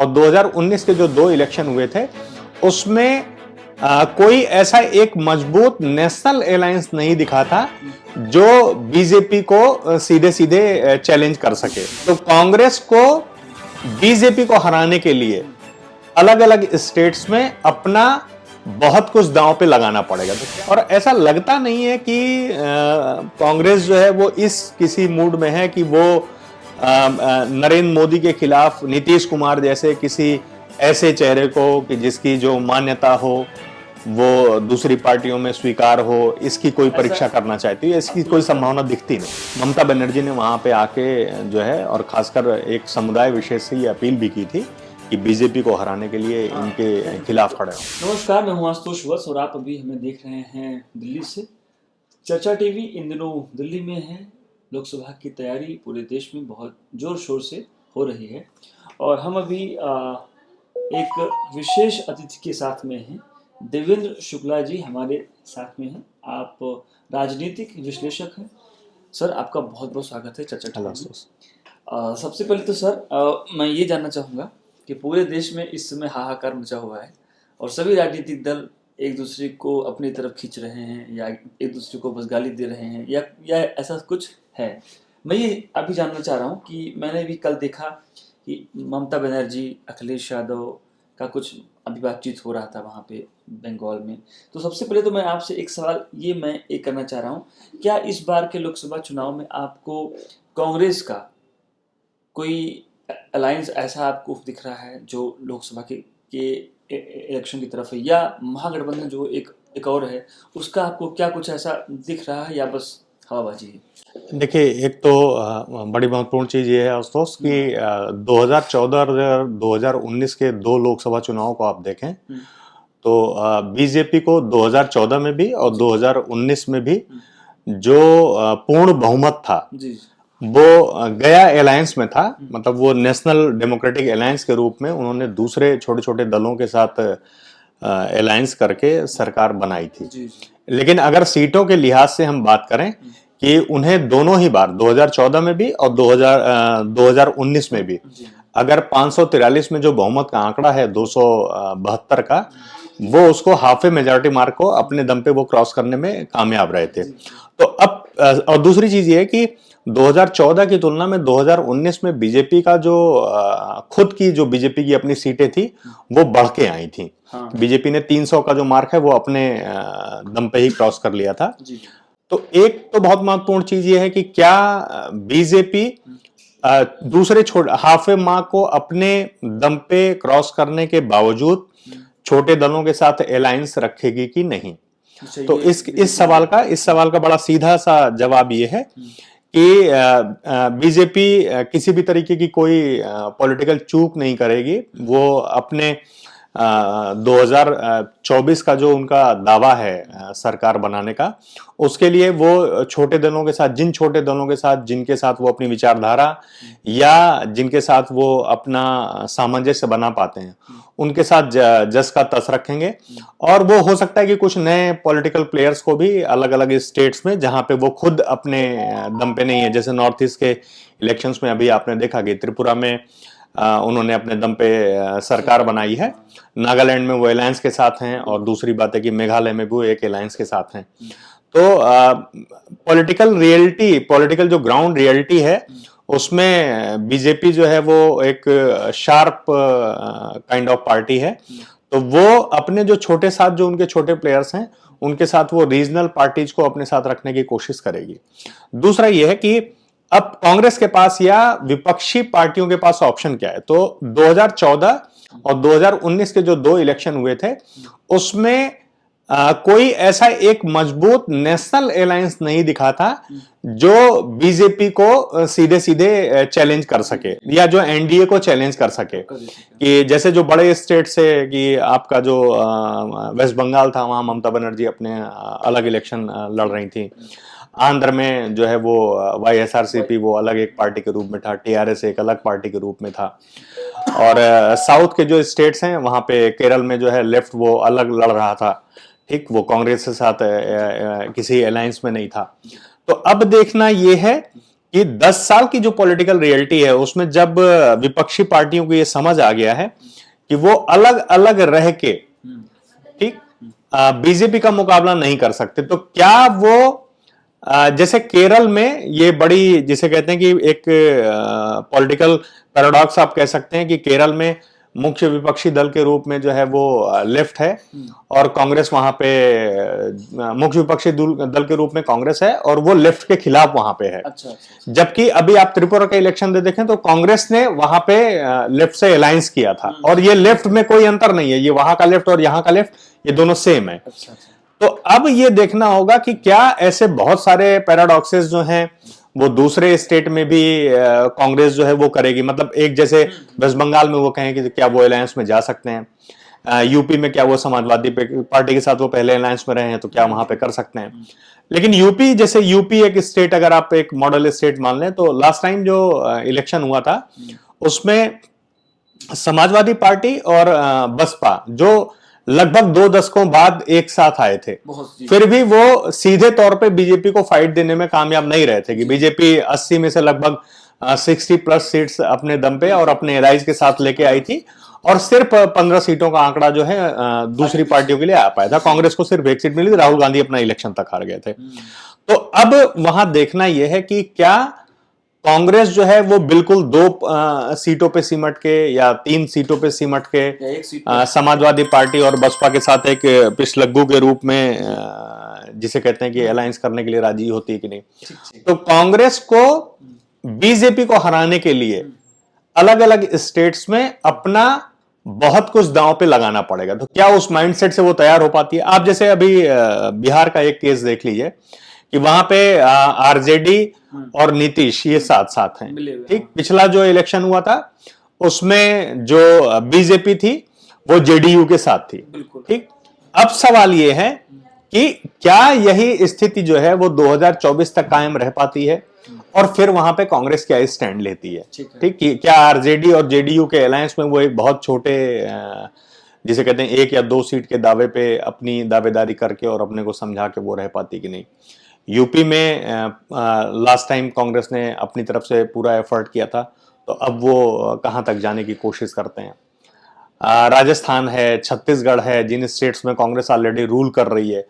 और 2019 के जो 2 इलेक्शन हुए थे उसमें कोई ऐसा एक मजबूत नेशनल अलायंस नहीं दिखा था जो बीजेपी को सीधे सीधे चैलेंज कर सके। तो कांग्रेस को बीजेपी को हराने के लिए अलग अलग स्टेट्स में अपना बहुत कुछ दांव पे लगाना पड़ेगा। और ऐसा लगता नहीं है कि कांग्रेस जो है वो इस किसी मूड में है कि वो नरेंद्र मोदी के खिलाफ नीतीश कुमार जैसे किसी ऐसे चेहरे को कि जिसकी जो मान्यता हो वो दूसरी पार्टियों में स्वीकार हो, इसकी कोई परीक्षा करना चाहती है। इसकी कोई संभावना दिखती नहीं। ममता बनर्जी ने वहां पे आके जो है और खासकर एक समुदाय विशेष से ये अपील भी की थी कि बीजेपी को हराने के लिए इनके खिलाफ खड़े हो। नमस्कार, मैं हूं आशुतोष वत्स और आप अभी हमें देख रहे हैं दिल्ली से। चर्चा टीवी इन दिनों दिल्ली में है। लोकसभा की तैयारी पूरे देश में बहुत जोर शोर से हो रही है और हम अभी एक विशेष अतिथि के साथ में हैं। देवेंद्र शुक्ला जी हमारे साथ में हैं। आप राजनीतिक विश्लेषक हैं। सर, आपका बहुत बहुत स्वागत है चर्चा टीवी में। सबसे पहले तो सर मैं ये जानना चाहूँगा कि पूरे देश में इस समय हाहाकार मचा हुआ है और सभी राजनीतिक दल एक दूसरे को अपनी तरफ खींच रहे हैं या एक दूसरे को बस गाली दे रहे हैं या ऐसा कुछ है। मैं ये अभी जानना चाह रहा हूँ कि मैंने भी कल देखा कि ममता बनर्जी, अखिलेश यादव का कुछ अभी बातचीत हो रहा था वहाँ पे बंगाल में। तो सबसे पहले तो मैं आपसे एक सवाल ये करना चाह रहा हूँ, क्या इस बार के लोकसभा चुनाव में आपको कांग्रेस का कोई अलायंस ऐसा आपको दिख रहा है जो लोकसभा के इलेक्शन की तरफ है, या महागठबंधन जो एक और है उसका आपको क्या कुछ ऐसा दिख रहा है या बस हवाबाजी है? देखिए, एक तो बड़ी महत्वपूर्ण चीज ये है आशुतोष कि 2014 और 2019 के 2 लोकसभा चुनाव को आप देखें तो बीजेपी को 2014 में भी और 2019 में भी जो पूर्ण बहुमत था वो गया अलायंस में था। मतलब वो नेशनल डेमोक्रेटिक अलायंस के रूप में उन्होंने दूसरे छोटे छोटे दलों के साथ अलायंस करके सरकार बनाई थी। लेकिन अगर सीटों के लिहाज से हम बात करें कि उन्हें दोनों ही बार 2014 में भी और 2019 में भी अगर 543 में जो बहुमत का आंकड़ा है 272 का, वो उसको हाफ ए मेजॉरिटी मार्क को अपने दम पे वो क्रॉस करने में कामयाब रहे थे। तो अब और दूसरी चीज ये है कि 2014 की तुलना में 2019 में बीजेपी का जो खुद की जो बीजेपी की अपनी सीटें थी वो बढ़ के आई थी। बीजेपी ने 300 का जो मार्क है वो अपने दम पे ही क्रॉस कर लिया था। तो एक तो बहुत महत्वपूर्ण चीज ये है कि क्या बीजेपी दूसरे हाफ ए मार्क को अपने दम पे क्रॉस करने के बावजूद छोटे दलों के साथ अलायंस रखेगी कि नहीं। तो इस सवाल का बड़ा सीधा सा जवाब ये है कि बीजेपी किसी भी तरीके की कोई पॉलिटिकल चूक नहीं करेगी। वो अपने 2024 का जो उनका दावा है सरकार बनाने का, उसके लिए वो छोटे दलों के साथ, जिन छोटे दलों के साथ जिनके साथ वो अपनी विचारधारा या जिनके साथ वो अपना सामंजस्य बना पाते हैं उनके साथ जस का तस रखेंगे। और वो हो सकता है कि कुछ नए पॉलिटिकल प्लेयर्स को भी अलग अलग स्टेट्स में जहां पे वो खुद अपने दम पे नहीं है, जैसे नॉर्थ ईस्ट के इलेक्शंस में अभी आपने देखा कि त्रिपुरा में उन्होंने अपने दम पे सरकार बनाई है, नागालैंड में वो अलायंस के साथ हैं और दूसरी बात है कि मेघालय में भी वो एक अलायंस के साथ हैं। तो पॉलिटिकल जो ग्राउंड रियलिटी है उसमें बीजेपी जो है वो एक शार्प काइंड ऑफ पार्टी है। तो वो अपने जो छोटे साथ जो उनके छोटे प्लेयर्स हैं उनके साथ वो रीजनल पार्टीज को अपने साथ रखने की कोशिश करेगी। दूसरा ये है कि अब कांग्रेस के पास या विपक्षी पार्टियों के पास ऑप्शन क्या है। तो 2014 और 2019 के जो 2 इलेक्शन हुए थे उसमें कोई ऐसा एक मजबूत नेशनल अलायंस नहीं दिखा था जो बीजेपी को सीधे सीधे चैलेंज कर सके या जो एनडीए को चैलेंज कर सके। कि जैसे जो बड़े स्टेट से कि आपका जो वेस्ट बंगाल था, वहां ममता बनर्जी अपने अलग इलेक्शन लड़ रही थी। आंध्र में जो है वो वाईएसआरसीपी वो अलग एक पार्टी के रूप में था, टीआरएस एक अलग पार्टी के रूप में था। और साउथ के जो स्टेट्स हैं वहां पे केरल में जो है लेफ्ट वो अलग लड़ रहा था, ठीक, वो कांग्रेस के साथ किसी अलायंस में नहीं था। तो अब देखना ये है कि 10 साल की जो पॉलिटिकल रियलिटी है उसमें जब विपक्षी पार्टियों को ये समझ आ गया है कि वो अलग अलग रह के, ठीक, बीजेपी का मुकाबला नहीं कर सकते, तो क्या वो जैसे केरल में ये बड़ी, जिसे कहते हैं कि एक पॉलिटिकल पैराडॉक्स आप कह सकते हैं कि केरल में मुख्य विपक्षी दल के रूप में जो है वो लेफ्ट है और कांग्रेस वहां पे मुख्य विपक्षी दल के रूप में कांग्रेस है और वो लेफ्ट के खिलाफ वहां पे है। अच्छा। जबकि अभी आप त्रिपुरा का इलेक्शन देखें तो कांग्रेस ने वहां पे लेफ्ट से अलायंस किया था और ये लेफ्ट में कोई अंतर नहीं है, ये वहां का लेफ्ट और यहाँ का लेफ्ट ये दोनों सेम है। अच्छा। तो अब ये देखना होगा कि क्या ऐसे बहुत सारे पैराडॉक्सेस जो हैं वो दूसरे स्टेट में भी कांग्रेस जो है वो करेगी, मतलब एक जैसे वेस्ट बंगाल में वो कहें कि क्या वो अलायंस में जा सकते हैं, यूपी में क्या वो समाजवादी पार्टी के साथ वो पहले अलायंस में रहे हैं तो क्या वहां पे कर सकते हैं। लेकिन यूपी, जैसे यूपी एक स्टेट, अगर आप एक मॉडल स्टेट मान लें, तो लास्ट टाइम जो इलेक्शन हुआ था उसमें समाजवादी पार्टी और बसपा जो लगभग 2 दशकों बाद एक साथ आए थे, फिर भी वो सीधे तौर पे बीजेपी को फाइट देने में कामयाब नहीं रहे थे कि बीजेपी 80 में से लगभग 60+ सीट्स अपने दम पे और अपने एलाइज के साथ लेके आई थी और सिर्फ 15 सीटों का आंकड़ा जो है दूसरी पार्टियों के लिए आ पाया था। कांग्रेस को सिर्फ 1 सीट मिली थी, राहुल गांधी अपना इलेक्शन तक हार गए थे। तो अब वहां देखना यह है कि क्या कांग्रेस जो है वो बिल्कुल 2 सीटों पे सिमट के या 3 सीटों पे सिमट के समाजवादी पार्टी और बसपा के साथ एक पिछलग्गू के रूप में जिसे कहते हैं कि अलायंस करने के लिए राजी होती है कि नहीं। तो कांग्रेस को बीजेपी को हराने के लिए अलग अलग स्टेट्स में अपना बहुत कुछ दांव पे लगाना पड़ेगा। तो क्या उस माइंडसेट से वो तैयार हो पाती है? आप जैसे अभी बिहार का एक केस देख लीजिए कि वहां पे आरजेडी और नीतीश ये साथ साथ हैं, ठीक। पिछला जो इलेक्शन हुआ था उसमें जो बीजेपी थी वो जेडीयू के साथ थी, ठीक। अब सवाल ये है कि क्या यही स्थिति जो है वो 2024 तक कायम रह पाती है और फिर वहां पे कांग्रेस क्या स्टैंड लेती है, ठीक। क्या आरजेडी और जेडीयू के अलायंस में वो एक बहुत छोटे जिसे कहते हैं 1 या 2 सीट के दावे पे अपनी दावेदारी करके और अपने को समझा के वो रह पाती कि नहीं। यूपी में लास्ट टाइम कांग्रेस ने अपनी तरफ से पूरा एफर्ट किया था, तो अब वो कहां तक जाने की कोशिश करते हैं। राजस्थान है, छत्तीसगढ़ है, जिन स्टेट्स में कांग्रेस ऑलरेडी रूल कर रही है,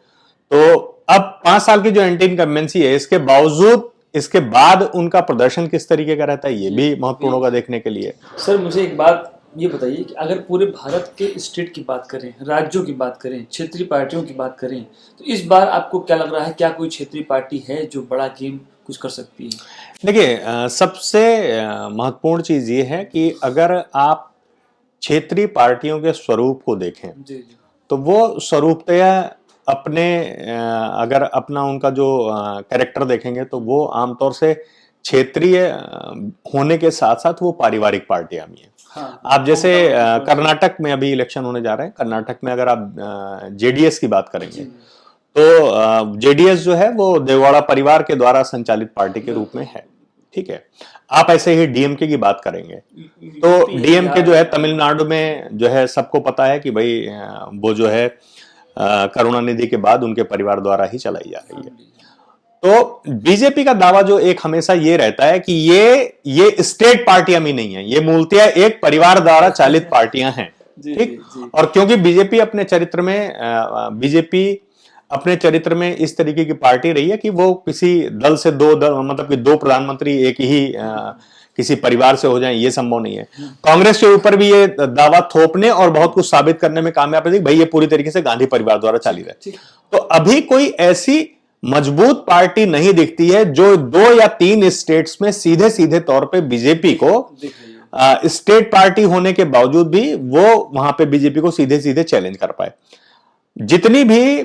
तो अब 5 साल की जो एंटी इनकम्बेंसी है इसके बावजूद इसके बाद उनका प्रदर्शन किस तरीके का रहता है ये भी महत्वपूर्ण होगा देखने के लिए। सर मुझे एक बात ये बताइए कि अगर पूरे भारत के स्टेट की बात करें, राज्यों की बात करें, क्षेत्रीय पार्टियों की बात करें, तो इस बार आपको क्या लग रहा है, क्या कोई क्षेत्रीय पार्टी है जो बड़ा गेम कुछ कर सकती है? देखिए, सबसे महत्वपूर्ण चीज ये है कि अगर आप क्षेत्रीय पार्टियों के स्वरूप को देखें तो वो स्वरूपतया अपने अगर अपना उनका जो कैरेक्टर देखेंगे तो वो आमतौर से क्षेत्रीय होने के साथ साथ वो पारिवारिक पार्टियां भी हैं। हाँ, आप जैसे कर्नाटक में अभी इलेक्शन होने जा रहे हैं, कर्नाटक में अगर आप जेडीएस की बात करेंगे तो जेडीएस जो है वो देववाड़ा परिवार के द्वारा संचालित पार्टी के रूप में है, ठीक है। आप ऐसे ही डीएमके की बात करेंगे तो डीएमके जो है तमिलनाडु में जो है सबको पता है कि भाई वो जो है करुणानिधि के बाद उनके परिवार द्वारा ही चलाई जा रही है। तो बीजेपी का दावा जो एक हमेशा ये रहता है कि ये स्टेट पार्टियां भी नहीं है, ये मूलतः एक परिवार द्वारा चालित पार्टियां हैं, ठीक। और क्योंकि बीजेपी अपने चरित्र में इस तरीके की पार्टी रही है कि वो किसी दल से मतलब कि 2 प्रधानमंत्री एक ही किसी परिवार से हो जाए ये संभव नहीं है। कांग्रेस के ऊपर भी ये दावा थोपने और बहुत कुछ साबित करने में कामयाब है भाई ये पूरी तरीके से गांधी परिवार द्वारा चालित है। तो अभी कोई ऐसी मजबूत पार्टी नहीं दिखती है जो 2 या 3 स्टेट्स में सीधे तौर पे बीजेपी को स्टेट पार्टी होने के बावजूद भी वो वहां पे बीजेपी को सीधे चैलेंज कर पाए। जितनी भी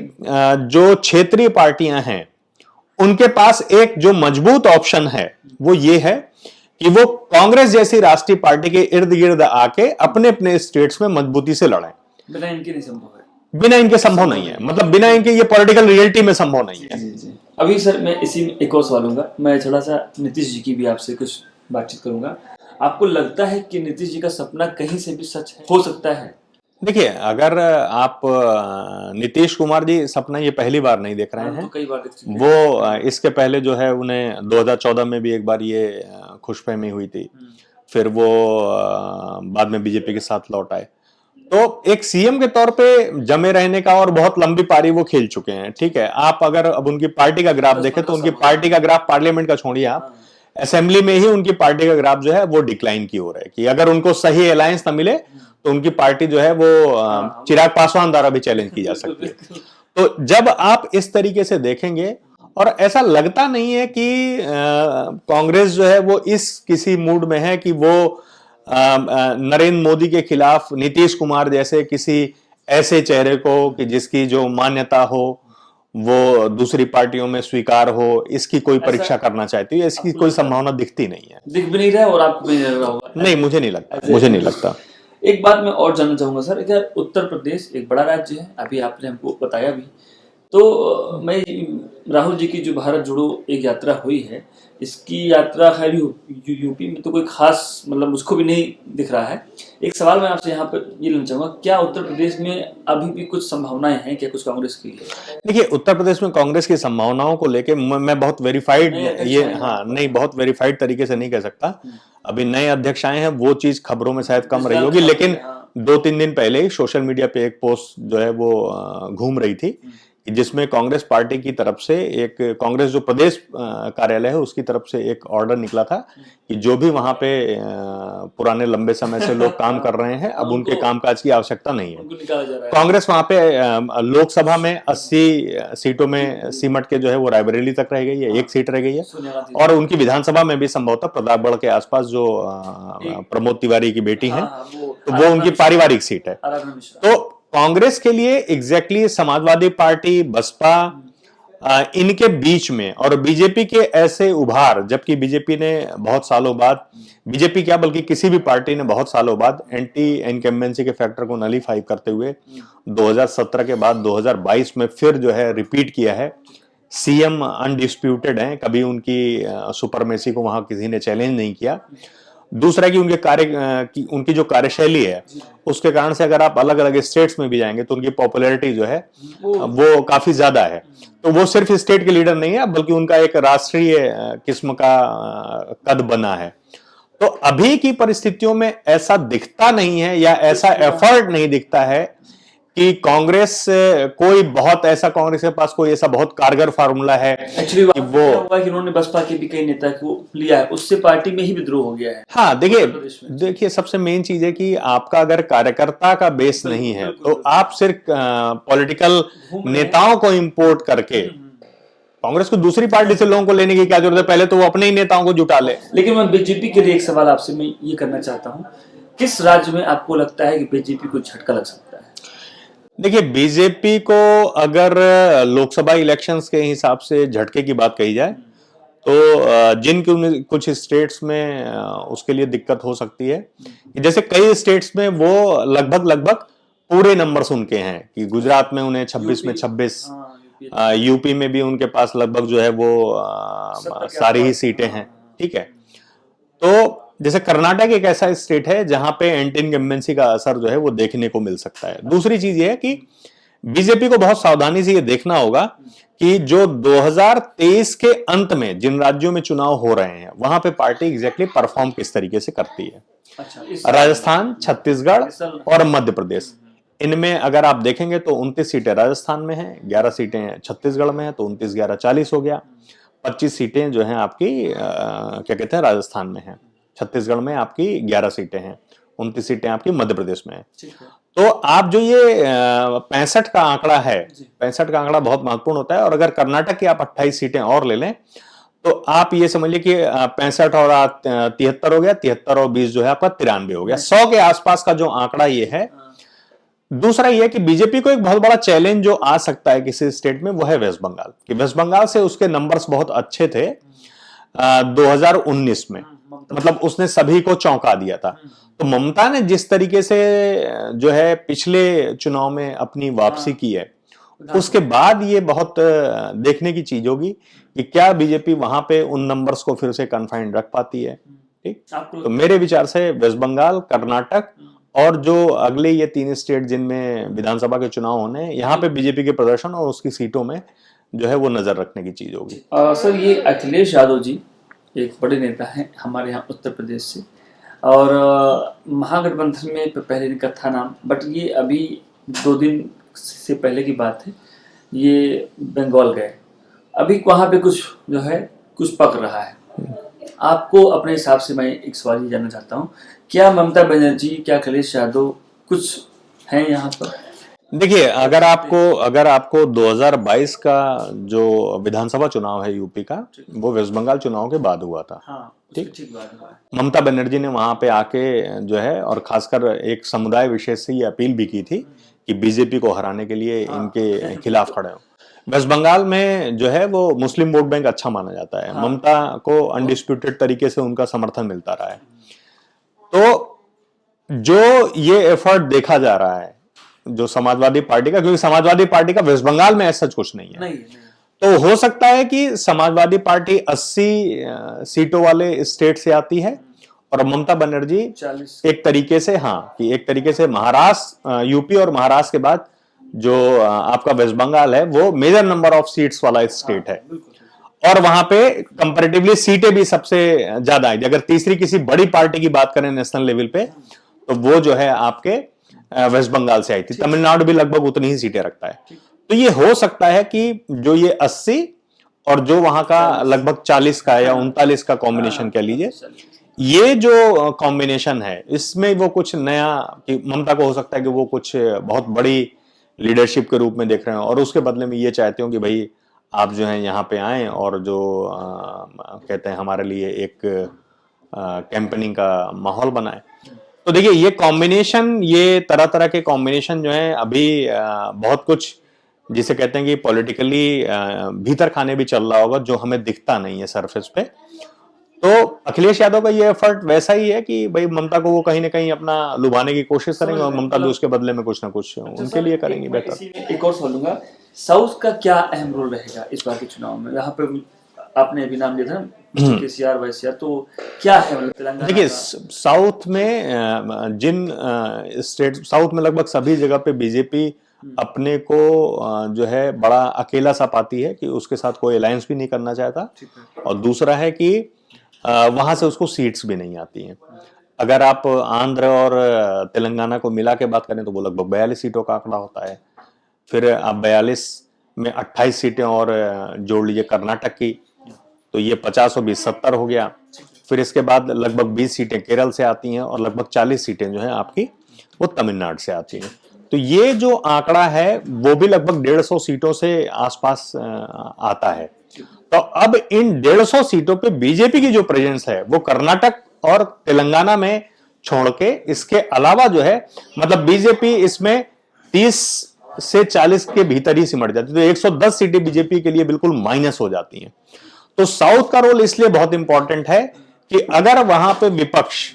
जो क्षेत्रीय पार्टियां हैं उनके पास एक जो मजबूत ऑप्शन है वो ये है कि वो कांग्रेस जैसी राष्ट्रीय पार्टी के इर्द गिर्द आके अपने स्टेट्स में मजबूती से लड़ें। बिना इनके नहीं संभव है, बिना इनके संभव नहीं है, मतलब बिना इनके ये पॉलिटिकल रियलिटी में संभव नहीं है। जी। अभी सर मैं इसी में एक और सवाल लूंगा, मैं थोड़ा सा नीतीश जी की भी आपसे कुछ बातचीत करूंगा। आपको लगता है कि नीतीश जी का सपना कहीं से भी सच हो सकता है? देखिए, अगर आप नीतीश कुमार जी सपना ये पहली बार नहीं देख रहे हाँ, हैं। तो कई बार देख चुके हैं। वो इसके पहले जो है उन्हें 2014 में भी एक बार ये खुशफहमी हुई थी। फिर वो बाद में बीजेपी के साथ लौट आए। तो एक सीएम के तौर पे जमे रहने का और बहुत लंबी पारी वो खेल चुके हैं। ठीक है, आप अगर अब उनकी पार्टी का ग्राफ देखें तो उनकी पार्टी का ग्राफ, पार्लियामेंट का छोड़िए आप, असेंबली में ही उनकी पार्टी का ग्राफ जो है वो डिक्लाइन की ओर है कि अगर उनको सही अलायंस ना मिले तो उनकी पार्टी जो है वो चिराग पासवान द्वारा भी चैलेंज की जा सकती है। तो जब आप इस तरीके से देखेंगे, और ऐसा लगता नहीं है कि कांग्रेस जो है वो इस किसी मूड में है कि वो नरेंद्र मोदी के खिलाफ नीतीश कुमार जैसे किसी ऐसे चेहरे को कि जिसकी जो मान्यता हो वो दूसरी पार्टियों में स्वीकार हो, इसकी कोई परीक्षा करना चाहती है। इसकी कोई संभावना दिखती नहीं है। दिख भी नहीं रहा है और आपको भी नहीं लग रहा होगा। नहीं, मुझे नहीं लगता, मुझे नहीं लगता। एक बात मैं और जानना चाहूंगा सर, इधर उत्तर प्रदेश एक बड़ा राज्य है, अभी आपने हमको बताया भी। तो मैं राहुल जी की जो भारत जोड़ो एक यात्रा हुई है, इसकी यात्रा खैर यूपी में तो कोई खास मतलब उसको भी नहीं दिख रहा है। एक सवाल मैं आपसे यहाँ पर ये लेना चाहूंगा, क्या उत्तर प्रदेश में अभी भी कुछ संभावनाएं हैं क्या कुछ कांग्रेस के लिए? देखिए, उत्तर प्रदेश में कांग्रेस की संभावनाओं को लेके मैं बहुत वेरीफाइड ये नहीं बहुत वेरीफाइड तरीके से नहीं कह सकता। अभी नए अध्यक्ष आए हैं, वो चीज खबरों में शायद कम रही होगी, लेकिन 2-3 दिन पहले ही सोशल मीडिया पे एक पोस्ट जो है वो घूम रही थी जिसमें कांग्रेस पार्टी की तरफ से एक, कांग्रेस जो प्रदेश कार्यालय है उसकी तरफ से एक ऑर्डर निकला था कि जो भी वहां पे पुराने लंबे समय से लोग काम कर रहे हैं अब उनके कामकाज की आवश्यकता नहीं है। कांग्रेस वहां पे लोकसभा में 80 सीटों में सिमट के जो है वो रायबरेली तक रह गई है, एक सीट रह गई है। और उनकी विधानसभा में भी संभवतः प्रतापगढ़ के आसपास जो प्रमोद तिवारी की बेटी है तो वो उनकी पारिवारिक सीट है। तो कांग्रेस के लिए एग्जैक्टली समाजवादी पार्टी, बसपा, इनके बीच में और बीजेपी के ऐसे उभार, जबकि बीजेपी ने बहुत सालों बाद, बीजेपी क्या बल्कि किसी भी पार्टी ने बहुत सालों बाद एंटी इनकम्बेंसी के फैक्टर को नलीफाई करते हुए 2017 के बाद 2022 में फिर जो है रिपीट किया है। सीएम अनडिस्प्यूटेड हैं, कभी उनकी सुपरमेसी को वहां किसी ने चैलेंज नहीं किया। दूसरा कि उनकी जो कार्यशैली है उसके कारण से अगर आप अलग अलग स्टेट्स में भी जाएंगे तो उनकी पॉपुलैरिटी जो है वो काफी ज्यादा है। तो वो सिर्फ स्टेट के लीडर नहीं है बल्कि उनका एक राष्ट्रीय किस्म का कद बना है। तो अभी की परिस्थितियों में ऐसा दिखता नहीं है या ऐसा एफर्ट नहीं दिखता है कि कांग्रेस कोई बहुत ऐसा, कांग्रेस के पास कोई ऐसा बहुत कारगर फार्मूला है। एक्चुअली वो हुआ कि उन्होंने बसपा के भी कई नेता को लिया है, उससे पार्टी में ही विद्रोह हो गया है। हाँ, देखिए सबसे मेन चीज है कि आपका अगर कार्यकर्ता का बेस नहीं है तो आप सिर्फ पॉलिटिकल नेताओं को इंपोर्ट करके कांग्रेस को दूसरी पार्टी से लोगों को लेने की क्या जरूरत है? पहले तो वो अपने ही नेताओं को जुटा ले। लेकिन मैं बीजेपी के लिए एक सवाल आपसे मैं ये करना चाहता हूँ, किस राज्य में आपको लगता है कि बीजेपी को झटका लग सकता है? देखिए, बीजेपी को अगर लोकसभा इलेक्शंस के हिसाब से झटके की बात कही जाए तो जिन कुछ स्टेट्स में उसके लिए दिक्कत हो सकती है, जैसे कई स्टेट्स में वो लगभग पूरे नंबर्स उनके हैं कि गुजरात में उन्हें 26 में 26, यूपी में भी उनके पास लगभग जो है वो सारी ही सीटें हैं। ठीक है, तो जैसे कर्नाटक एक ऐसा स्टेट है जहां पे एंटी इनकम्बेंसी का असर जो है वो देखने को मिल सकता है। दूसरी चीज ये है कि बीजेपी को बहुत सावधानी से ये देखना होगा कि जो 2023 के अंत में जिन राज्यों में चुनाव हो रहे हैं वहां पे पार्टी एग्जैक्टली परफॉर्म किस तरीके से करती है। राजस्थान, छत्तीसगढ़ और मध्य प्रदेश, इनमें अगर आप देखेंगे तो 29 सीटें राजस्थान में हैं, 11 सीटें छत्तीसगढ़ में हैं, तो 29, 11, 40 हो गया। 25 सीटें जो हैं आपकी क्या कहते हैं राजस्थान में हैं, छत्तीसगढ़ में आपकी 11 सीटें हैं, 29 सीटें आपकी मध्य प्रदेश में है। तो आप जो ये 65 का आंकड़ा है, 65 का आंकड़ा बहुत महत्वपूर्ण होता है। और अगर कर्नाटक की आप 28 सीटें और ले लें तो आप ये समझिए कि 65 और 73 हो गया, 73 और 20 जो है आपका 93 हो गया। 100 के आसपास का जो आंकड़ा ये है। दूसरा ये है कि बीजेपी को एक बहुत बड़ा चैलेंज जो आ सकता है किसी स्टेट में वो है वेस्ट बंगाल, कि वेस्ट बंगाल से उसके नंबर्स बहुत अच्छे थे 2019 में, मतलब उसने सभी को चौंका दिया था। तो ममता ने जिस तरीके से जो है पिछले चुनाव में अपनी वापसी की है, उसके बाद ये बहुत देखने की चीज होगी कि क्या बीजेपी वहां पे उन नंबर्स को फिर से कन्फाइंड रख पाती है। ठीक, तो मेरे विचार से वेस्ट बंगाल, कर्नाटक और जो अगले ये 3 स्टेट जिनमें विधानसभा के चुनाव होने हैं, यहाँ पे बीजेपी के प्रदर्शन और उसकी सीटों में जो है वो नजर रखने की चीज होगी। सर, ये अखिलेश यादव जी एक बड़े नेता हैं हमारे यहाँ उत्तर प्रदेश से, और महागठबंधन में पहले इनका था नाम, बट ये अभी 2 दिन से पहले की बात है, ये बंगाल गए। अभी वहाँ पे कुछ जो है कुछ पक रहा है। आपको अपने हिसाब से मैं एक सवाल ये जानना चाहता हूँ, क्या ममता बनर्जी, क्या अखिलेश यादव कुछ हैं यहाँ पर? देखिए, अगर आपको 2022 का जो विधानसभा चुनाव है यूपी का, वो वेस्ट बंगाल चुनाव के बाद हुआ था। हाँ, ठीक बात है। ममता बनर्जी ने वहां पे आके जो है, और खासकर एक समुदाय विशेष से ये अपील भी की थी कि बीजेपी को हराने के लिए इनके खिलाफ खड़े हो। वेस्ट बंगाल में जो है वो मुस्लिम वोट बैंक अच्छा माना जाता है। ममता को अनडिस्प्यूटेड तरीके से उनका समर्थन मिलता रहा है। तो जो ये एफर्ट देखा जा रहा है जो समाजवादी पार्टी का, क्योंकि समाजवादी पार्टी का वेस्ट बंगाल में ऐसा कुछ नहीं है, तो हो सकता है कि समाजवादी पार्टी 80 सीटों वाले स्टेट से आती है और ममता बनर्जी 40 एक तरीके से, हाँ, कि एक तरीके से महाराष्ट्र, यूपी और महाराष्ट्र के बाद जो आपका वेस्ट बंगाल है वो मेजर नंबर ऑफ सीट्स वाला स्टेट है, और वहां पे कंपैरेटिवली सीटें भी सबसे ज्यादा है। अगर तीसरी किसी बड़ी पार्टी की बात करें नेशनल लेवल पे, तो वो जो है आपके वेस्ट बंगाल से आई थी। तमिलनाडु भी लगभग उतनी ही सीटें रखता है। तो ये हो सकता है कि जो ये 80 और जो वहां का लगभग 40 का या 39 का कॉम्बिनेशन कह लीजिए, ये जो कॉम्बिनेशन है इसमें वो कुछ नया, कि ममता को हो सकता है कि वो कुछ बहुत बड़ी लीडरशिप के रूप में देख रहे हो और उसके बदले में ये चाहते हो कि भाई आप जो है यहाँ पे आए और जो कहते हैं हमारे लिए एक कैंपेनिंग का माहौल बनाए। तो देखिए, ये कॉम्बिनेशन, ये तरह तरह के कॉम्बिनेशन जो है अभी बहुत कुछ जिसे कहते हैं कि पॉलिटिकली भीतर खाने भी चल रहा होगा, जो हमें दिखता नहीं है सरफेस पे। तो अखिलेश यादव का ये एफर्ट वैसा ही है कि भाई ममता को वो कहीं ना कहीं अपना लुभाने की कोशिश करेंगे और ममता भी उसके बदले में कुछ ना कुछ उनके लिए करेंगी बेहतर। एक और सवाल लूंगा, साउथ का क्या अहम रोल रहेगा इस बार के चुनाव में? यहाँ पे आपने अभी नाम लिया था केसीआर वाईसीआर, तो क्या है मतलब तेलंगाना? देखिए, साउथ में जिन स्टेट, साउथ में लगभग सभी जगह पे बीजेपी अपने को जो है बड़ा अकेला सा पाती है कि उसके साथ कोई अलायंस भी नहीं करना चाहता, और दूसरा है कि वहां से उसको सीट्स भी नहीं आती हैं। अगर आप आंध्र और तेलंगाना को मिला के बात करें तो वो लगभग 42 सीटों का आंकड़ा होता है। फिर आप 42 में 28 सीटें और जोड़ लीजिए कर्नाटक की, तो ये 50 और 20 70 हो गया। फिर इसके बाद लगभग 20 सीटें केरल से आती हैं और लगभग 40 सीटें जो हैं आपकी वो तमिलनाडु से आती हैं। तो ये जो आंकड़ा है वो भी लगभग 150 सीटों से आसपास आता है। तो अब इन 150 सीटों पे बीजेपी की जो प्रेजेंस है वो कर्नाटक और तेलंगाना में छोड़ के, इसके अलावा जो है मतलब बीजेपी इसमें 30 से 40 के भीतर ही सिमट जाती है। तो 110 सीटें बीजेपी के लिए बिल्कुल माइनस हो जाती हैं। तो साउथ का रोल इसलिए बहुत इंपॉर्टेंट है कि अगर वहां पे विपक्ष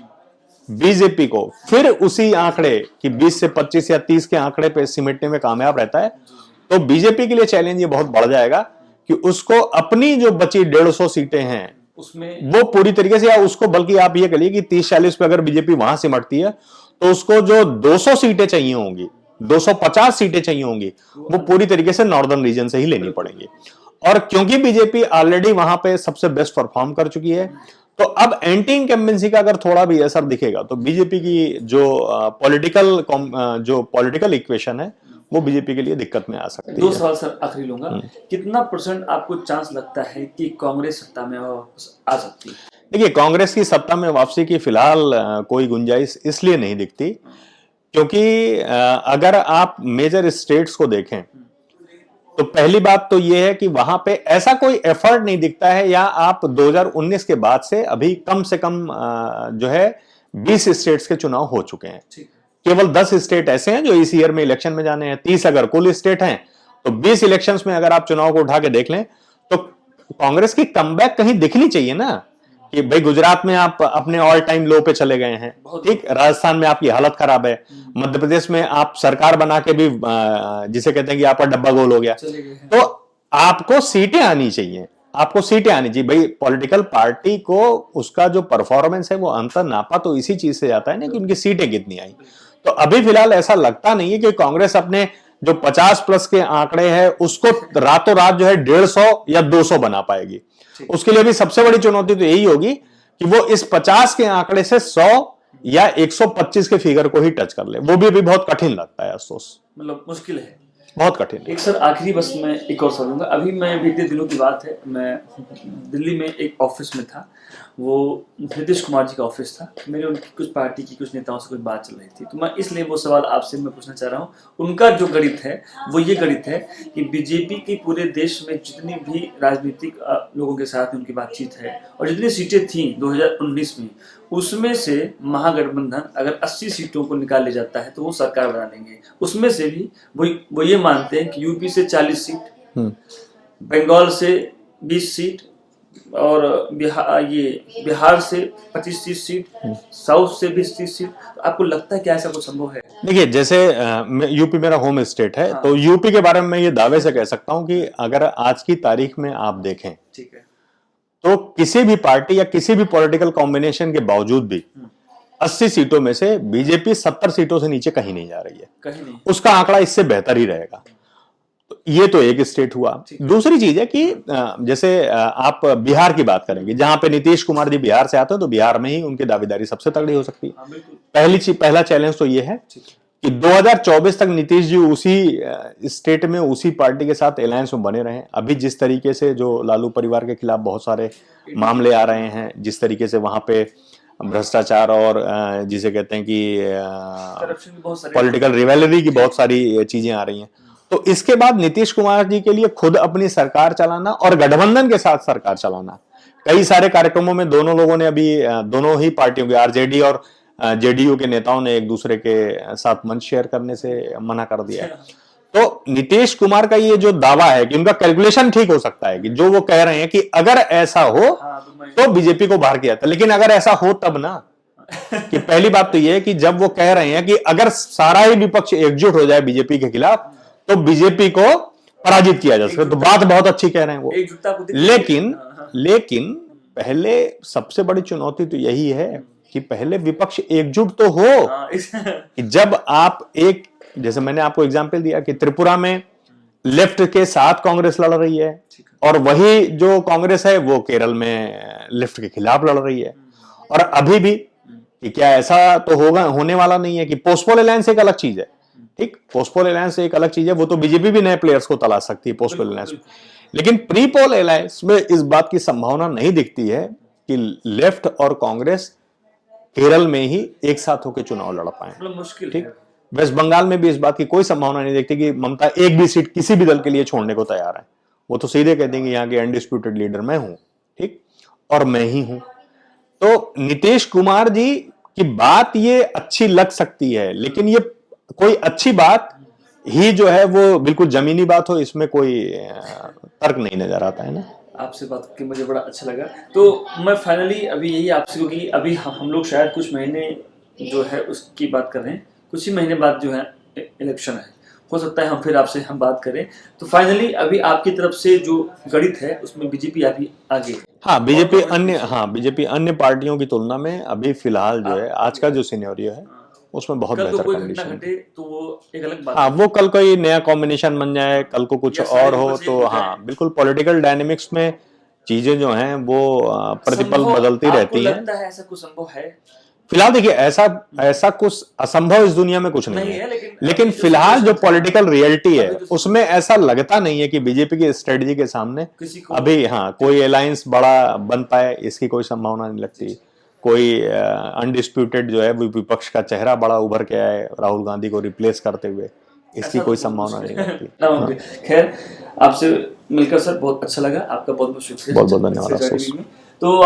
बीजेपी को फिर उसी आंकड़े कि 20 से 25 या 30 के आंकड़े पे सिमटने में कामयाब रहता है, तो बीजेपी के लिए चैलेंज ये बहुत बढ़ जाएगा कि उसको अपनी जो बची 150 सीटें हैं उसमें वो पूरी तरीके से, या उसको बल्कि आप ये कहिए कि 30-40 पे अगर बीजेपी वहां सिमटती है तो उसको जो 200 सीटें चाहिए होंगी, 250 सीटें चाहिए होंगी, वो पूरी तरीके से नॉर्दर्न रीजन से ही लेनी पड़ेंगी। और क्योंकि बीजेपी ऑलरेडी वहां पे सबसे बेस्ट परफॉर्म कर चुकी है, तो अब एंटी इनकम्बेंसी का अगर थोड़ा भी असर दिखेगा तो बीजेपी की जो पॉलिटिकल इक्वेशन है वो बीजेपी के लिए दिक्कत में आ सकती है। 2 सवाल सर आखिरी लूंगा, कितना % आपको चांस लगता है कि कांग्रेस सत्ता में आ सकती है? देखिए, कांग्रेस की सत्ता में वापसी की फिलहाल कोई गुंजाइश इसलिए नहीं दिखती क्योंकि अगर आप मेजर स्टेट्स को देखें तो पहली बात तो यह है कि वहां पे ऐसा कोई एफर्ट नहीं दिखता है, या आप 2019 के बाद से अभी कम से कम जो है 20 स्टेट्स के चुनाव हो चुके हैं। केवल 10 स्टेट ऐसे हैं जो इस ईयर में इलेक्शन में जाने हैं। 30 अगर कुल स्टेट हैं तो 20 इलेक्शंस में अगर आप चुनाव को उठा के देख लें तो कांग्रेस की कमबैक कहीं दिखनी चाहिए ना, कि भाई गुजरात में आप अपने ऑल टाइम लो पे चले गए हैं, ठीक, राजस्थान में आपकी हालत खराब है, मध्य प्रदेश में आप सरकार बना के भी जिसे कहते हैं कि आपका डब्बा गोल हो गया। तो आपको सीटें आनी चाहिए, आपको सीटें आनी चाहिए। भाई पॉलिटिकल पार्टी को उसका जो परफॉर्मेंस है वो अंतर नापा तो इसी चीज से जाता है ना कि उनकी सीटें कितनी आई। तो अभी फिलहाल ऐसा लगता नहीं है कि कांग्रेस अपने जो 50+ के आंकड़े हैं उसको रातों रात जो है 150 या 200 बना पाएगी। उसके लिए भी सबसे बड़ी चुनौती तो यही होगी कि वो इस 50 के आंकड़े से 100 या 125 के फिगर को ही टच कर ले। वो भी बहुत कठिन लगता है अफसोस, मतलब मुश्किल है, बहुत कठिन। एक सर आखिरी बस मैं एक और सवाल लूंगा। अभी मैं बीते दिनों की बात है, मैं दिल्ली में एक ऑफिस में था, वो नीतीश कुमार जी का ऑफिस था। मेरे उनकी कुछ पार्टी की कुछ नेताओं से कुछ बात चल रही थी, तो मैं इसलिए वो सवाल आपसे मैं पूछना चाह रहा हूँ। उनका जो गणित है वो ये गणित है कि बीजेपी की पूरे देश में जितनी भी राजनीतिक लोगों के साथ उनकी बातचीत है और जितनी सीटें थी 2019 में, उसमें से महागठबंधन अगर 80 सीटों को निकाल ले जाता है तो वो सरकार बना लेंगे। उसमें से भी वो ये मानते हैं कि यूपी से 40 सीट, बंगाल से 20 सीट और बिहार से 25-30 सीट, साउथ से 20-30 सीट। तो आपको लगता है कि ऐसा कुछ संभव है? देखिए, जैसे यूपी मेरा होम स्टेट है, तो यूपी के बारे में मैं ये दावे से कह सकता हूं कि अगर आज की तारीख में आप देखें, ठीक है, तो किसी भी पार्टी या किसी भी पॉलिटिकल कॉम्बिनेशन के बावजूद भी 80 सीटों में से बीजेपी 70 सीटों से नीचे कहीं नहीं जा रही है, कहीं नहीं। उसका आंकड़ा इससे बेहतर ही रहेगा। तो ये तो एक स्टेट हुआ। दूसरी चीज है कि जैसे आप बिहार की बात करेंगे, जहां पे नीतीश कुमार जी बिहार से आते हैं, तो बिहार में ही उनकी दावेदारी सबसे तगड़ी हो सकती है। पहला चैलेंज तो ये है कि 2024 तक नीतीश जी उसी स्टेट में उसी पार्टी के साथ अलायंस में बने रहे। अभी जिस तरीके से जो लालू परिवार के खिलाफ बहुत सारे मामले आ रहे हैं, जिस तरीके से वहां पे भ्रष्टाचार और जिसे कहते हैं कि पॉलिटिकल रिवेलरी की बहुत सारी चीजें आ रही हैं, तो इसके बाद नीतीश कुमार जी के लिए खुद अपनी सरकार चलाना और गठबंधन के साथ सरकार चलाना, कई सारे कार्यक्रमों में दोनों लोगों ने अभी दोनों ही पार्टियों के आरजेडी और जेडीयू के नेताओं ने एक दूसरे के साथ मंच शेयर करने से मना कर दिया है। तो नीतीश कुमार का ये जो दावा है कि उनका कैलकुलेशन ठीक हो सकता है कि जो वो कह रहे हैं कि अगर ऐसा हो तो बीजेपी को बाहर किया था, लेकिन अगर ऐसा हो तब ना, कि पहली बात तो ये है कि जब वो कह रहे हैं कि अगर सारा ही विपक्ष एकजुट हो जाए बीजेपी के खिलाफ तो बीजेपी को पराजित किया जा सकता है, तो बात बहुत अच्छी कह रहे हैं वो। लेकिन पहले सबसे बड़ी चुनौती तो यही है कि पहले विपक्ष एकजुट तो हो। कि जब आप एक, जैसे मैंने आपको एग्जांपल दिया कि त्रिपुरा में लेफ्ट के साथ कांग्रेस लड़ रही है और वही जो कांग्रेस है वो केरल में लेफ्ट के खिलाफ लड़ रही है। और अभी भी कि क्या ऐसा तो होने वाला नहीं है कि पोस्टपोल अलायंस एक अलग चीज है, ठीक, पोस्टपोल अलायंस एक अलग चीज है, वो तो बीजेपी भी नए प्लेयर्स को तलाश सकती है पोस्टपोल अलायंस में। लेकिन प्री पोल अलायंस में इस बात की संभावना नहीं दिखती है कि लेफ्ट और कांग्रेस केरल में ही एक साथ होकर चुनाव लड़ पाए। मुश्किल, ठीक, वेस्ट बंगाल में भी इस बात की कोई संभावना नहीं दिखती कि ममता एक भी सीट किसी भी दल के लिए छोड़ने को तैयार है। वो तो सीधे कह देंगे यहाँ के अनडिस्प्यूटेड लीडर मैं हूं, ठीक, और मैं ही हूं। तो नीतीश कुमार जी की बात ये अच्छी लग सकती है, लेकिन ये कोई अच्छी बात ही जो है वो बिल्कुल जमीनी बात हो, इसमें कोई तर्क नहीं नजर आता है ना। आपसे बात करके मुझे बड़ा अच्छा लगा। तो मैं फाइनली अभी यही आपसे, क्योंकि अभी हम लोग शायद कुछ महीने जो है उसकी बात कर रहे हैं, कुछ ही महीने बाद जो है इलेक्शन है, हो सकता है हम फिर आपसे बात करें। तो फाइनली अभी आपकी तरफ से जो गणित है उसमें बीजेपी अभी आगे है। हाँ, बीजेपी अन्य पार्टियों की तुलना में अभी फिलहाल जो है आज का जो सिनेरियो है उसमें बहुत बेहतर कंडीशन है। तो वो एक अलग बात। हाँ, वो कल कोई नया कॉम्बिनेशन बन जाए, कल को कुछ और हो तो हाँ बिल्कुल, पॉलिटिकल डायनेमिक्स में चीजें जो हैं वो प्रतिपल बदलती रहती हैं। लगता है ऐसा कुछ संभव है? फिलहाल देखिए, ऐसा कुछ असंभव इस दुनिया में कुछ नहीं है, लेकिन फिलहाल जो पॉलिटिकल रियलिटी है उसमें ऐसा लगता नहीं है कि बीजेपी की स्ट्रेटजी के सामने अभी कोई अलायंस बड़ा बन पाए, इसकी कोई संभावना नहीं लगती। कोई अनडिस्प्यूटेड जो है विपक्ष का चेहरा बड़ा उभर के आए राहुल गांधी को रिप्लेस करते हुए, इसकी कोई संभावना नहीं लगती। खैर, आपसे मिलकर सर बहुत अच्छा लगा, आपका बहुत बहुत शुक्रिया, बहुत बहुत धन्यवाद। तो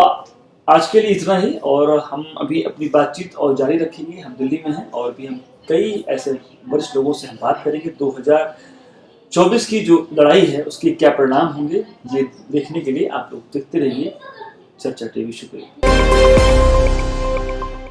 आज के लिए इतना ही, और हम अभी अपनी बातचीत और जारी रखेंगे। हम दिल्ली में हैं और भी हम कई ऐसे वरिष्ठ लोगों से हम बात करेंगे। 2024 की जो लड़ाई है उसके क्या परिणाम होंगे, ये देखने के लिए आप लोग देखते रहिए चर्चा टीवी। शुक्रिया।